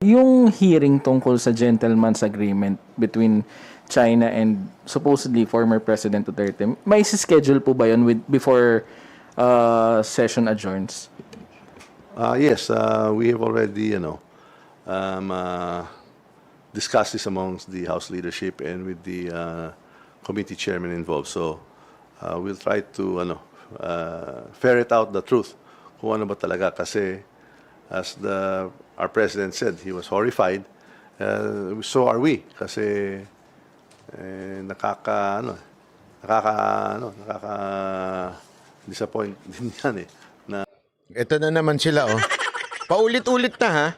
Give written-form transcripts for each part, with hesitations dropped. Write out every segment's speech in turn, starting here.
yung hearing tungkol sa gentleman's agreement between China and supposedly former President Duterte, may schedule po ba yun before session adjourns? Yes, we have already, discussed this amongst the House leadership and with the committee chairman involved. So we'll try to ferret out the truth kung ano ba talaga kasi as our president said, he was horrified. So are we kasi disappoint din yan eh. Ito na naman sila, oh. Paulit-ulit na, ha?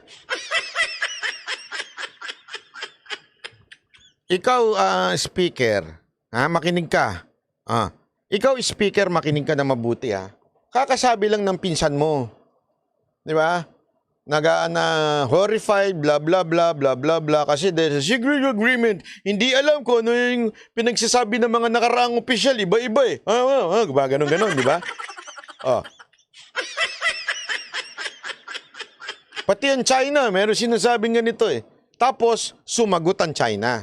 Ikaw, speaker, ha? Makinig ka. Ikaw, speaker, makinig ka na mabuti, ha? Kakasabi lang ng pinsan mo. Di ba? Horrified, blah, blah, blah, blah, blah, blah. Kasi there's a secret agreement. Hindi alam ko ano yung pinagsasabi ng mga nakaraang opisyal. Iba-iba, eh. Ganon, di ba? Pati ang China, meron sinasabing ganito, eh. Tapos, sumagot ang China.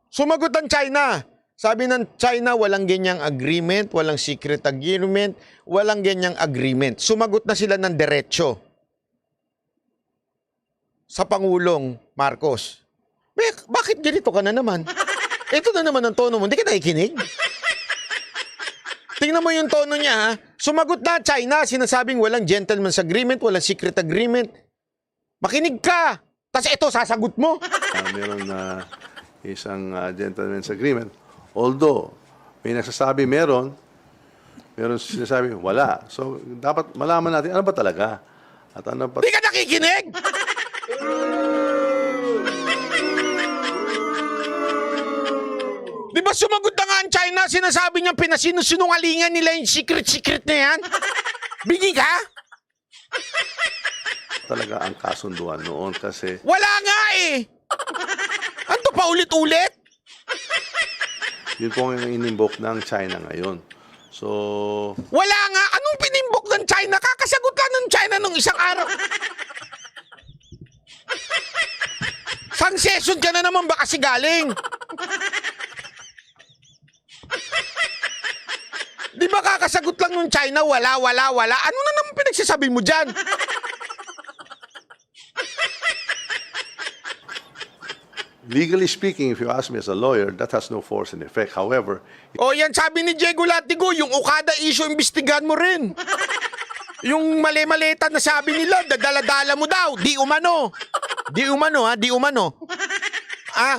Sumagot ang China. Sabi ng China, walang ganyang agreement, walang secret agreement, walang ganyang agreement. Sumagot na sila ng diretso sa Pangulong Marcos. Bakit ganito ka na naman? Ito na naman ang tono mo. Hindi ka nakikinig? Tingnan mo yung tono niya, ha? Sumagot na China, sinasabing walang gentleman's agreement, walang secret agreement. Makinig ka! Tapos ito, sasagot mo. Meron na isang gentleman's agreement. Although, may nagsasabi meron sinasabi wala. So, dapat malaman natin ano ba talaga. At ano ba... Di ka nakikinig! Di ba sumagot na nga ang China, sinasabi niya pinasinusinungalingan nila yung secret na yan? Bingi ka? Talaga ang kasunduan noon kasi... Wala nga eh! Ano pa ulit-ulit? Yun po ang inimbok ng China ngayon. So... Wala nga! Anong pinimbok ng China? Kakasagot ka ng China nung isang araw. Sang session ka na naman ba kasi galing? Di ba kakasagot lang nung China? Wala. Ano na naman pinagsasabi mo dyan? Legally speaking, if you ask me as a lawyer, that has no force and effect. However... O yan, sabi ni Diego Latigo, yung Okada issue, imbestigahan mo rin. Yung mali-malita na sabi nila, dadala-dala mo daw. Di umano, ha? Di umano.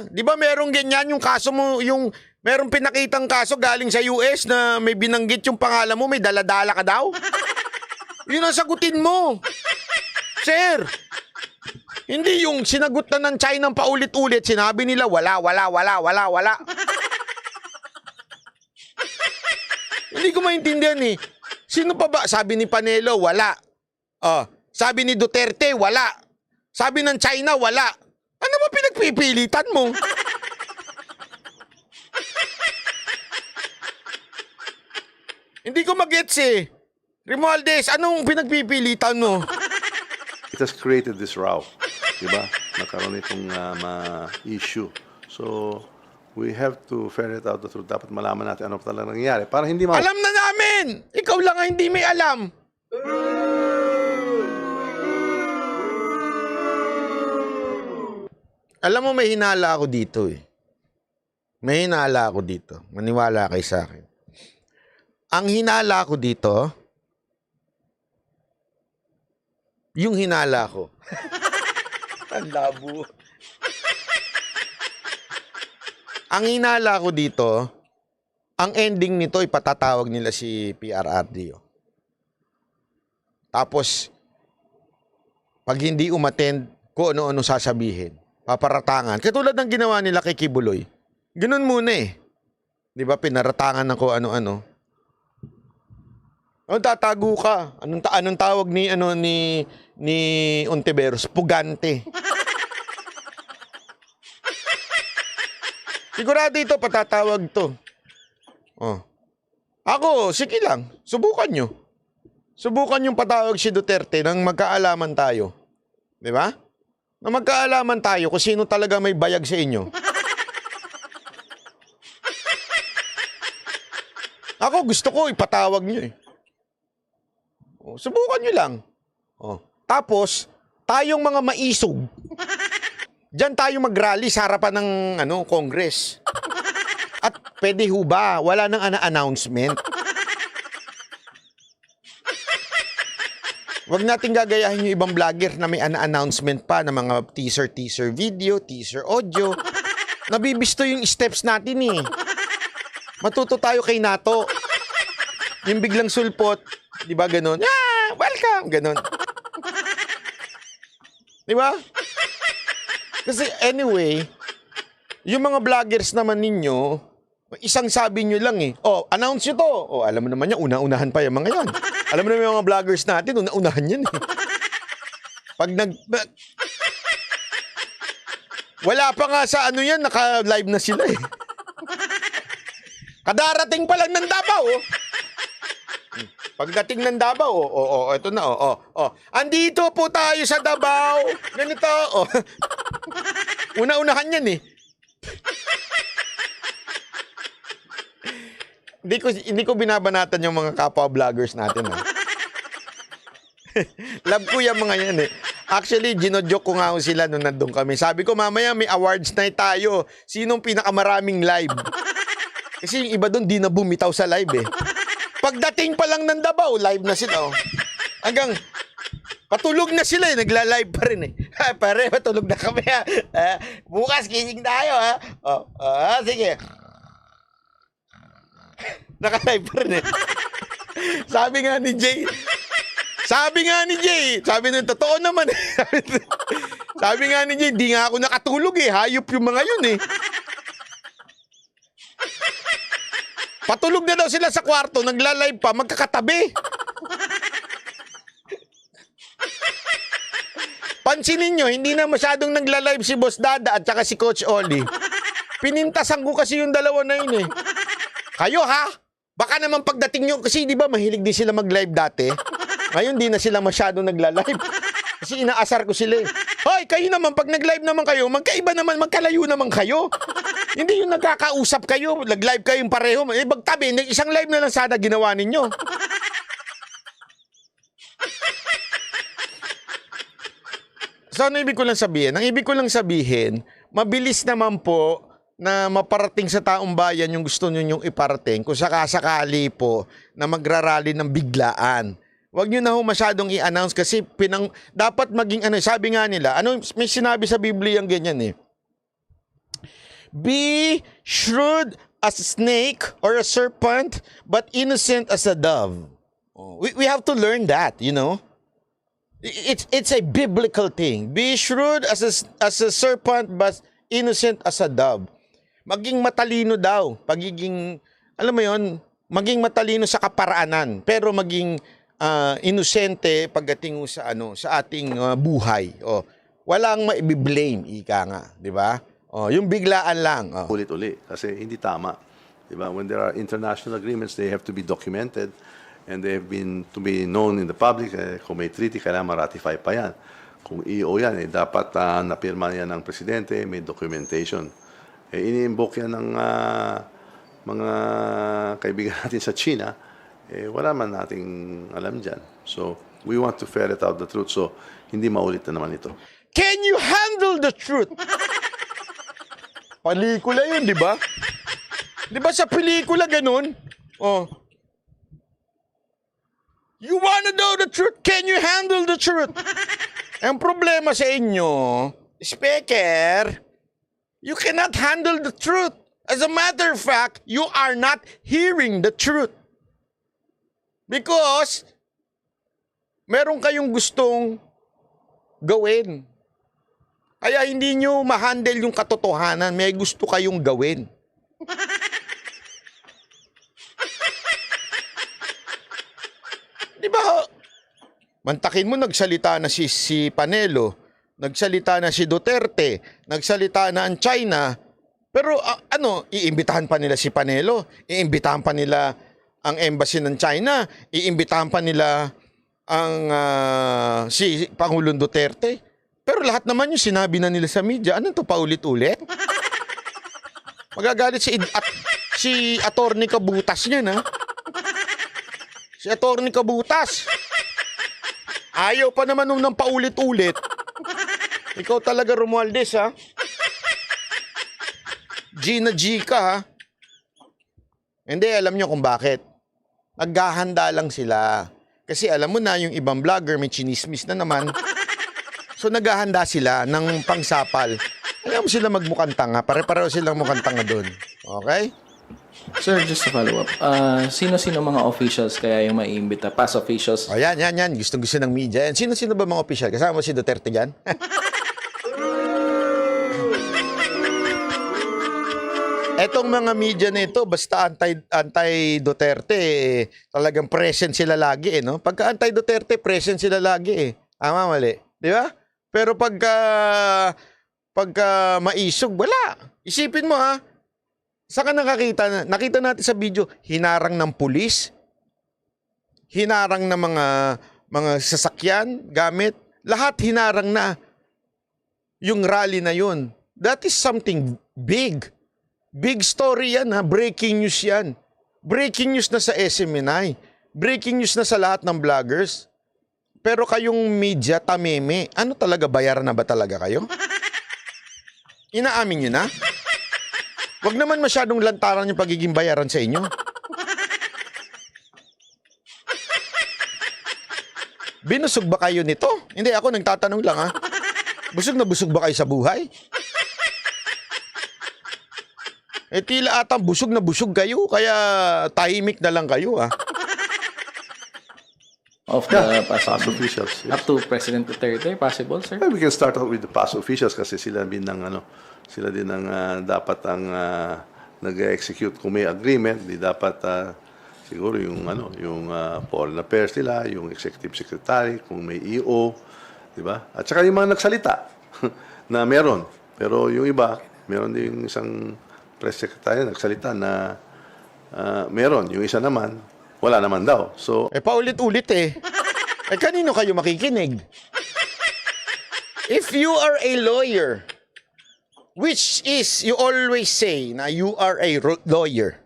Di ba merong ganyan yung kaso mo, yung merong pinakitang kaso galing sa US na may binanggit yung pangalan mo, may dala-dala ka daw? Yun ang sagutin mo. Sir, hindi yung sinagot na ng China paulit-ulit, sinabi nila wala. Hindi ko maintindihan eh. Sino pa ba? Sabi ni Panelo, wala. Sabi ni Duterte, wala. Sabi ng China, wala. Ano ba pinagpipilitan mo? Hindi ko magets eh. Romualdez, anong pinagpipilitan mo? It has created this row. Diba? Nagkaroon itong issue. So, we have to ferret out the truth. Dapat malaman natin ano talaga nangyayari. Para hindi Alam na namin! Ikaw lang ang hindi may alam. Alam mo, may hinala ako dito eh. May hinala ako dito. Maniwala kayo sa akin. Ang hinala ko dito, yung hinala ko. Ang labo. Ang hinala ko dito, ang ending nito, ipatatawag nila si PRRD. Tapos, pag hindi umattend, kung ano-ano sasabihin, paparatangan. Katulad ng ginawa nila kay Kibuloy. Ganun muna eh. Di ba, pinaratangan ng kung ano-ano. Tatago ka. Anong tawag ni Ontiveros? Pugante. Sigurado ito, patatawag to. Ako, sige lang. Subukan nyo. Subukan yung patawag si Duterte nang magkaalaman tayo. Di ba? Na magkaalaman tayo kung sino talaga may bayag sa inyo. Ako gusto ko ipatawag nyo eh. O, subukan nyo lang. O. Tapos, tayong mga maisog, diyan tayo mag-rally sa harapan ng Congress. At pwede ho ba? Wala nang announcement. Huwag natin gagayahin yung ibang vlogger na may announcement pa ng mga teaser video, teaser audio. Nabibisto yung steps natin eh. Matuto tayo kay NATO. Yung biglang sulpot, di ba ganun? Ah, welcome! Ganun. Di ba? Kasi anyway, yung mga vloggers naman ninyo, isang sabi nyo lang eh. Oh, announce nyo to. Oh, alam mo naman yan, una-unahan pa yung mga yan. Alam mo naman yung mga vloggers natin, una-unahan yan eh. Wala pa nga sa yan, naka-live na sila eh. Kadarating pa lang ng Davao, oh. Pagdating ng Davao, ito na, andito po tayo sa Davao. Ganito, Una-unahan yan eh. Hindi ko binabanatan yung mga kapwa vloggers natin. Love ko yung mga yan eh. Actually, ginojoke ko nga sila nung nandun kami. Sabi ko, mamaya may awards night tayo. Sinong pinakamaraming live? Kasi yung iba doon, di na bumitaw sa live eh. Pagdating pa lang ng Davao, live na sila. Oh. Hanggang patulog na sila eh. Nagla-live pa rin eh. Pare, patulog na kami ha. Bukas, gising tayo ha. Sige. Naka-live pa rin eh. Sabi nga ni Jay, sabi nung totoo naman eh. Sabi nga ni Jay, di nga ako nakatulog eh. Hayop yung mga yun eh. Patulog na daw sila sa kwarto, nagla-live pa, magkakatabi. Pansinin nyo, hindi na masyadong nagla-live si Boss Dada at saka si Coach Oli. Pinintasan ko kasi yung dalawa na yun eh. Kayo ha? Baka naman pagdating nyo, kasi di ba mahilig din sila mag-live dati? Ngayon di na sila masyadong nagla-live. Kasi inaasar ko sila eh. Hoy, kayo naman, pag nag-live naman kayo, magkaiba naman, magkalayo naman kayo. Hindi yung nagkakausap kayo, nag-live kayong pareho. Eh, magtabi, isang live na lang sana ginawa ninyo. So, ano ibig ko lang sabihin? Ang ibig ko lang sabihin, mabilis naman po na maparating sa taong bayan yung gusto nyo yung iparating kung sakasakali po na magrarally ng biglaan. Huwag nyo na ho masyadong i-announce kasi dapat maging sabi nga nila, may sinabi sa Biblia yung ganyan eh. Be shrewd as a snake or a serpent, but innocent as a dove. We have to learn that, you know. It's a biblical thing. Be shrewd as a serpent, but innocent as a dove. Maging matalino daw. Alam mo yon, maging matalino sa kaparaanan, pero maging inosente pagdating sa sa ating buhay. Walang maibi-blame, ika nga, di ba? Yung biglaan lang. Ulit-uli kasi hindi tama. Diba? When there are international agreements, they have to be documented and they have been to be known in the public. Kung may treaty, kailangan ma-ratify pa yan. Kung EO yan, dapat napirma yan ng presidente, may documentation. Ini-invoke yan ng mga kaibigan natin sa China, wala man nating alam dyan. So, we want to ferret out the truth. So, hindi maulit na naman ito. Can you handle the truth? Pelikula yun, di ba? Di ba sa pelikula ganun? You wanna know the truth? Can you handle the truth? Ang problema sa inyo, speaker, you cannot handle the truth. As a matter of fact, you are not hearing the truth. Because, meron kayong gustong gawin. Kaya hindi nyo ma-handle yung katotohanan. May gusto kayong gawin. Di ba? Mantakin mo, nagsalita na si Panelo, nagsalita na si Duterte, nagsalita na ang China. Pero iimbitahan pa nila si Panelo, iimbitahan pa nila ang embassy ng China, iimbitahan pa nila ang si Pangulong Duterte. Pero lahat naman yung sinabi na nila sa media, ano to paulit-ulit? Magagalit si Attorney Kabutas niya na. Si Attorney Kabutas. Ayaw pa naman ng paulit-ulit. Ikaw talaga, Romualdez, ha? G na G ka, ha? Hindi, alam nyo kung bakit. Naghahanda lang sila. Kasi alam mo na, yung ibang vlogger may chinismis na naman. So naghahanda sila ng pangsapal. Ayaw mo sila magmukhang tanga. Pare-pareho silang mukhang tanga doon. Okay? Sir, just to follow up. Sino-sino mga officials kaya yung maiimbita? Past officials? O yan. Gustong-gusto ng media. Yan. Sino-sino ba mga opisyal? Kasama mo si Duterte dyan? Etong mga media nito, basta anti-Duterte, talagang present sila lagi, no? Pagka anti-Duterte, present sila lagi, eh. Tama, mali. Di ba? Pero pagka maisog, wala. Isipin mo, ha? Saan ka nakakita? Nakita natin sa video, hinarang ng pulis, hinarang ng mga sasakyan, gamit, lahat hinarang na yung rally na yun. That is something big. Big story yan, ha? Breaking news yan. Breaking news na sa SMNI. Breaking news na sa lahat ng vloggers. Pero kayong media, tameme, ano talaga, bayaran na ba talaga kayo? Inaamin nyo na? Wag naman masyadong lantaran yung pagiging bayaran sa inyo. Binusog ba kayo nito? Hindi, ako nagtatanong lang, ha? Busog na busog ba kayo sa buhay? Tila atang busog na busog kayo, kaya tahimik na lang kayo, ha? Of the past Past officials. Yes. up to President Duterte, possible, sir? We can start out with the past officials kasi sila din ang dapat ang nag-execute kung may agreement, di dapat siguro yung foreign affairs nila, yung executive secretary, kung may EO, di ba? At saka yung mga nagsalita na meron. Pero yung iba, meron din isang press secretary nagsalita na meron. Yung isa naman, wala naman daw. So, Paulit-ulit, eh. Kanino kayo makikinig? If you are a lawyer, which is, you always say na you are a lawyer,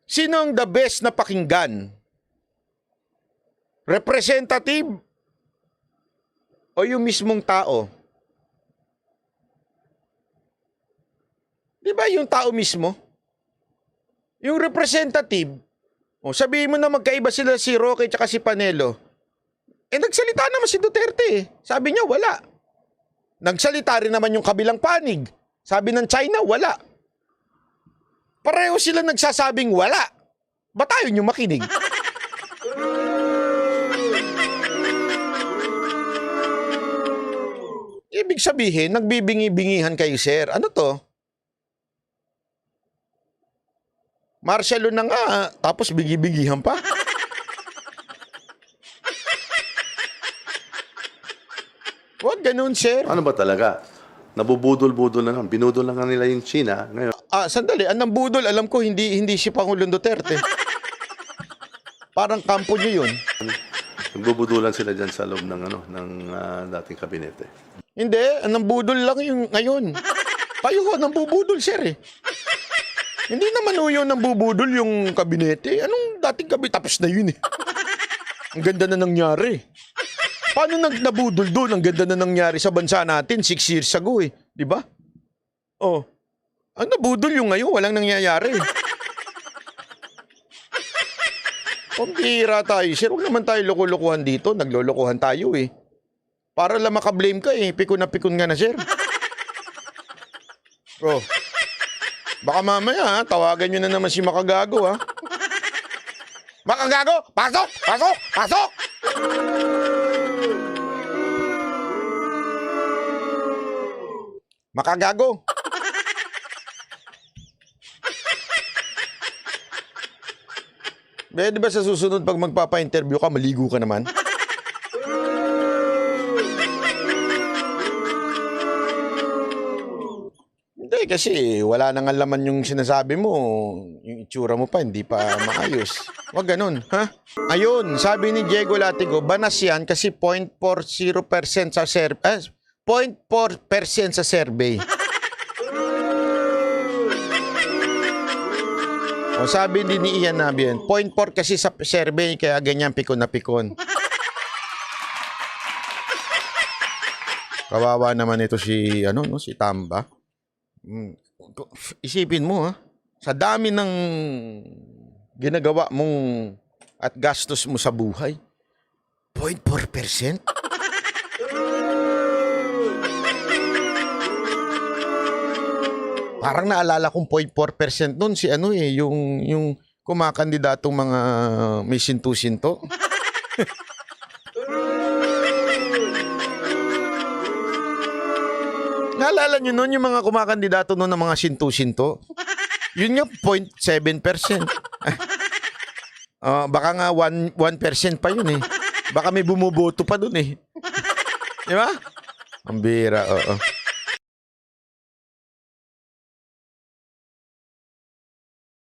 sino ang the best na pakinggan? Representative o yung mismong tao? Di ba yung tao mismo? Yung representative, sabihin mo na magkaiba sila si Roque at si Panelo. Nagsalita naman si Duterte. Sabi niya, wala. Nagsalita rin naman yung kabilang panig. Sabi ng China, wala. Pareho sila nagsasabing wala. Ba't tayo nyo makinig? Ibig sabihin, nagbibingi-bingihan kayo, sir. Ano to? Martial law na nga, tapos bigi-bigihan pa. Huwag ganun, sir. ano ba talaga? Nabubudol-budol na lang. Binudol na nga nila yung China. Ngayon, Sandali, anong budol? Alam ko, hindi si Pangulong Duterte. Parang kampo niyo yun. nagbubudulan sila dyan sa loob ng dating kabinete. Hindi, anong budol lang yung ngayon. Kayo ho, nang bubudol, sir, eh. Hindi naman ho yun nang bubudol yung kabinete. Anong dating kabinete? Tapos na yun, eh. Ang ganda na nangyari. Paano nabudol doon? Ang ganda na nangyari sa bansa natin 6 years ago, eh. Di ba? Ang nabudol yung ngayon, walang nangyayari. Pambira tayo, sir. Huwag naman tayo loko-lokohan dito. Naglolokohan tayo, eh. Para lang makablame ka, eh. Pikon na pikon nga na, sir. Baka mamaya, tawagan nyo na naman si Makagago, ha? Makagago! Pasok! Pasok! Pasok! Makagago! Di ba sa susunod pag magpapa-interview ka, maligo ka naman? Hindi, kasi wala nang laman yung sinasabi mo. Yung itsura mo pa, hindi pa maayos. Wag ganun, ha? Ayun, sabi ni Diego Latigo, banas yan kasi 0.40% sa 0.4% sa survey. O sabi din ni Ian Nabian, 0.4 kasi sa survey kaya ganyan pikon na pikon. Kawawa naman ito si si Tamba. Isipin mo, ha? Sa dami ng ginagawa mong at gastos mo sa buhay, 0.4%? Parang naalala kong 0.4% nun si yung kumakandidatong mga may sinto-sinto. Naalala nyo nun yung mga kumakandidato nun ng mga sinto-sinto? Yun nga, 0.7%. Baka nga 1% pa yun eh. Baka may bumuboto pa dun eh. Di ba? Ang bira, oo.